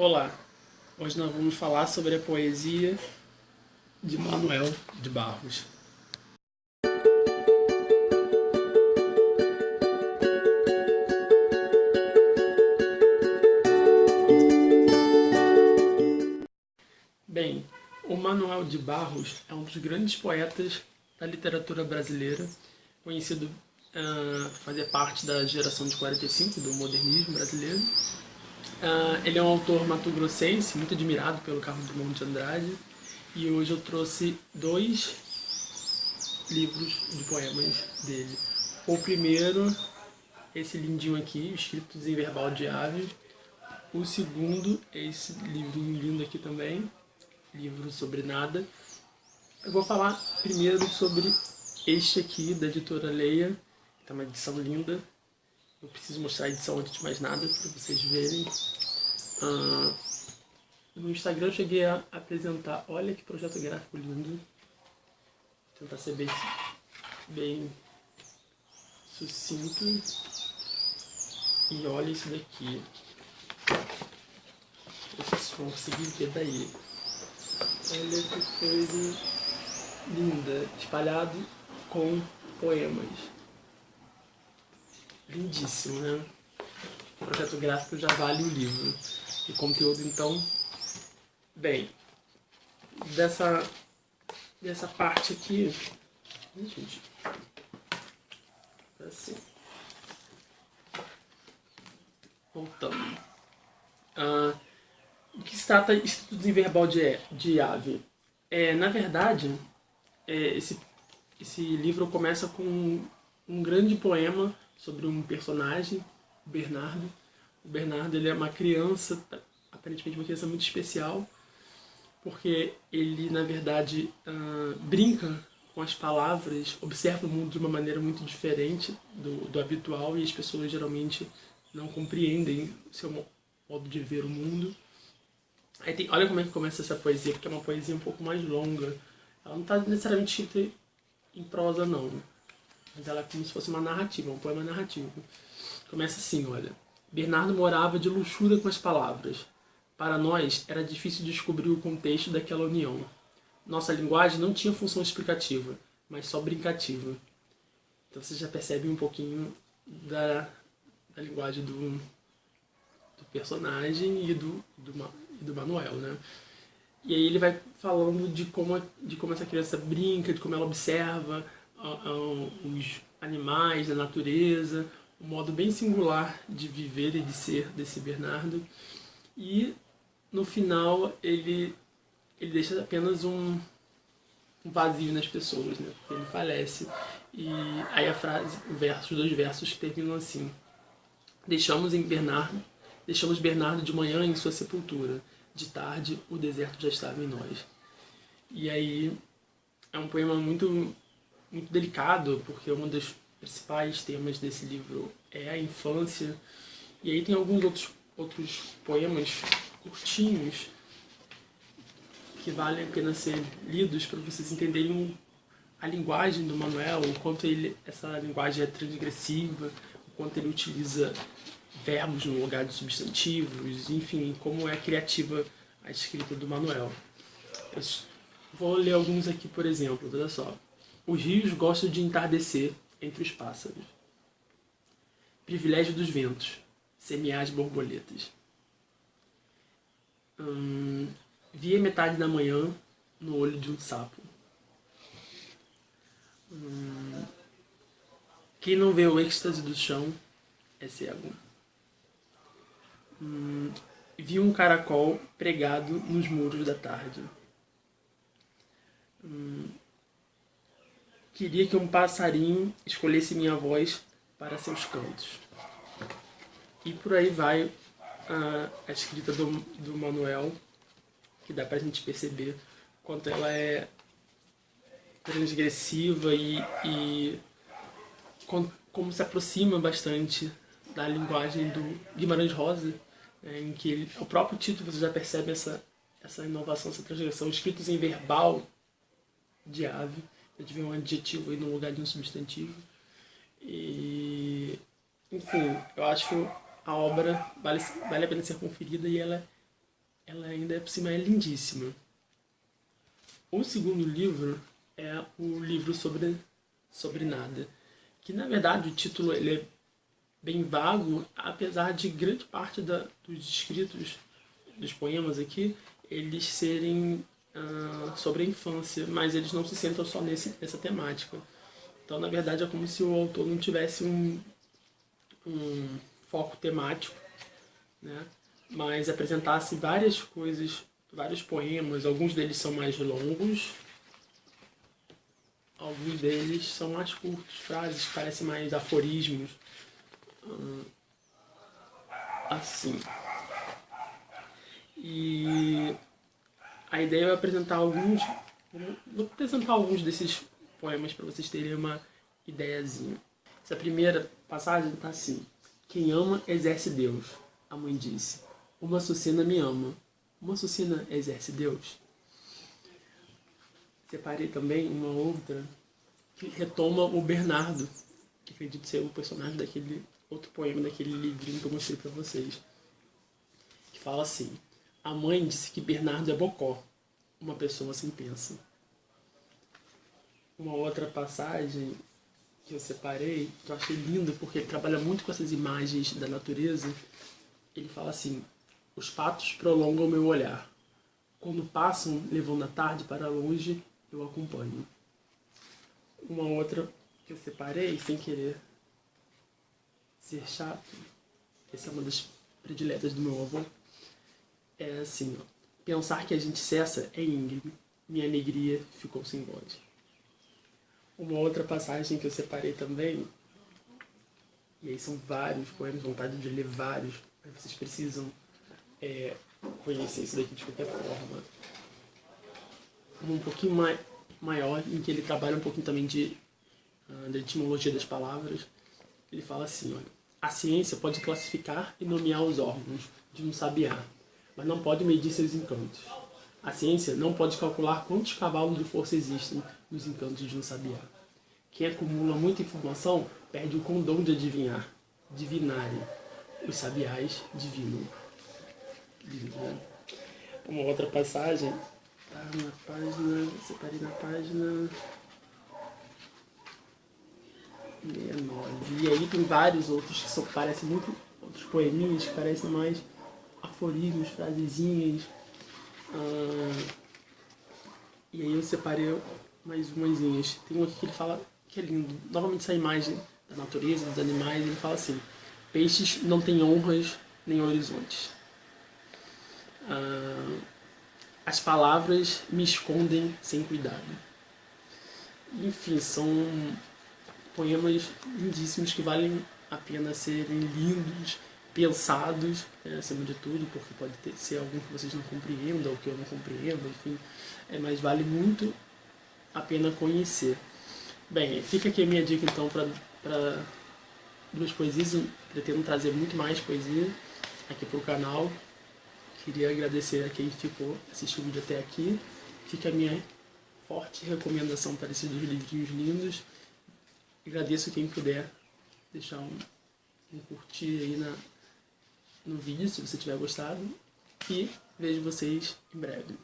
Olá, hoje nós vamos falar sobre a poesia de Manuel de Barros. Bem, o Manuel de Barros é um dos grandes poetas da literatura brasileira, conhecido por fazer parte da geração de 45 do modernismo brasileiro. Ele é um autor mato-grossense, muito admirado pelo Carlos Drummond de Andrade, e hoje eu trouxe dois livros de poemas dele. O primeiro, esse lindinho aqui, Escritos em Verbal de Aves. O segundo, esse livrinho lindo aqui também, livro sobre nada. Eu vou falar primeiro sobre este aqui, da editora Leia, que é uma edição linda. Eu preciso mostrar a edição antes de mais nada, para vocês verem. No Instagram eu cheguei a apresentar, olha que projeto gráfico lindo. Vou tentar ser bem sucinto. E olha isso daqui. Vocês vão conseguir ver daí. Olha que coisa linda, espalhado com poemas. Lindíssimo, né? O projeto gráfico já vale o livro. E conteúdo, então, bem, dessa parte aqui, gente, assim, voltando. O que se trata Estudos em Verbal de Ave? Na verdade, esse livro começa com um grande poema sobre um personagem, o Bernardo. O Bernardo, ele é uma criança, aparentemente uma criança muito especial, porque ele, na verdade, brinca com as palavras, observa o mundo de uma maneira muito diferente do habitual, e as pessoas geralmente não compreendem o seu modo de ver o mundo. Aí olha como é que começa essa poesia, porque é uma poesia um pouco mais longa. Ela não está necessariamente escrita em prosa, não, mas ela é como se fosse uma narrativa, um poema narrativo. Começa assim, olha. Bernardo morava de luxúria com as palavras. Para nós, era difícil descobrir o contexto daquela união. Nossa linguagem não tinha função explicativa, mas só brincativa. Então você já percebe um pouquinho da linguagem do personagem e do Manuel, né? E aí ele vai falando de como essa criança brinca, de como ela observa os animais, a natureza, um modo bem singular de viver e de ser desse Bernardo. E no final ele deixa apenas um vazio nas pessoas, né? Porque ele falece. E aí a frase, os dois versos terminam assim: Deixamos Bernardo de manhã em sua sepultura. De tarde, o deserto já estava em nós. E aí é um poema muito, muito delicado, porque um dos principais temas desse livro é a infância. E aí tem alguns outros poemas curtinhos que valem a pena ser lidos para vocês entenderem a linguagem do Manuel, o quanto essa linguagem é transgressiva, o quanto ele utiliza verbos no lugar de substantivos, enfim, como é criativa a escrita do Manuel. Eu vou ler alguns aqui, por exemplo, olha só. Os rios gostam de entardecer entre os pássaros. Privilégio dos ventos, semear as borboletas. Vi a metade da manhã no olho de um sapo. Quem não vê o êxtase do chão é cego. Vi um caracol pregado nos muros da tarde. Queria que um passarinho escolhesse minha voz para seus cantos. E por aí vai a escrita do Manuel, que dá pra gente perceber quanto ela é transgressiva e como se aproxima bastante da linguagem do Guimarães Rosa, em que o próprio título você já percebe essa inovação, essa transgressão, escritos em verbal de ave. A gente vê um adjetivo aí no lugar de um substantivo. E, enfim, eu acho a obra vale a pena ser conferida, e ela ela ainda por cima é lindíssima. O segundo livro é o livro sobre nada, que na verdade o título ele é bem vago, apesar de grande parte dos escritos dos poemas aqui eles serem sobre a infância, mas eles não se centram só nessa temática. Então, na verdade, é como se o autor não tivesse um foco temático, né? Mas apresentasse várias coisas, vários poemas. Alguns deles são mais longos, alguns deles são mais curtos, frases que parecem mais aforismos, assim. E a ideia é apresentar vou apresentar alguns desses poemas para vocês terem uma ideiazinha. Essa primeira passagem está assim: quem ama exerce Deus, a mãe disse. Uma açucena me ama. Uma açucena exerce Deus. Separei também uma outra que retoma o Bernardo, que acredito ser o personagem daquele outro poema, daquele livrinho que eu mostrei para vocês. Que fala assim: a mãe disse que Bernardo é bocó, uma pessoa assim pensa. Uma outra passagem que eu separei, que eu achei lindo porque ele trabalha muito com essas imagens da natureza. Ele fala assim: os patos prolongam meu olhar. Quando passam, levando a tarde para longe, eu acompanho. Uma outra que eu separei, sem querer ser chato, essa é uma das prediletas do meu avô, é assim, ó: pensar que a gente cessa é íngreme, minha alegria ficou sem voz. Uma outra passagem que eu separei também, e aí são vários poemas, vontade de ler vários, mas vocês precisam conhecer isso daqui de qualquer forma. Um pouquinho maior, em que ele trabalha um pouquinho também da etimologia das palavras. Ele fala assim: olha, a ciência pode classificar e nomear os órgãos de um sabiá, mas não pode medir seus encantos. A ciência não pode calcular quantos cavalos de força existem nos encantos de um sabiá. Quem acumula muita informação perde o condom de adivinhar, divinare. Os sabiás divinam. Uma outra passagem, tá na página, separei na página 69. E aí tem vários outros que parecem muito, outros poeminhas que parecem mais aforismos, frasezinhas. E aí eu separei mais umazinhas. Tem um aqui que ele fala que é lindo. Novamente essa imagem da natureza, dos animais. Ele fala assim: peixes não têm honras nem horizontes. As palavras me escondem sem cuidado. Enfim, são poemas lindíssimos que valem a pena serem lindos, pensados, acima de tudo, porque pode ser algum que vocês não compreendam, ou que eu não compreendo, enfim, mas vale muito a pena conhecer. Bem, fica aqui a minha dica então para duas poesias. Eu pretendo trazer muito mais poesia aqui para o canal. Queria agradecer a quem ficou assistindo o vídeo até aqui. Fica a minha forte recomendação para esses dois livrinhos lindos. Agradeço quem puder deixar um curtir aí no vídeo, se você tiver gostado. E vejo vocês em breve.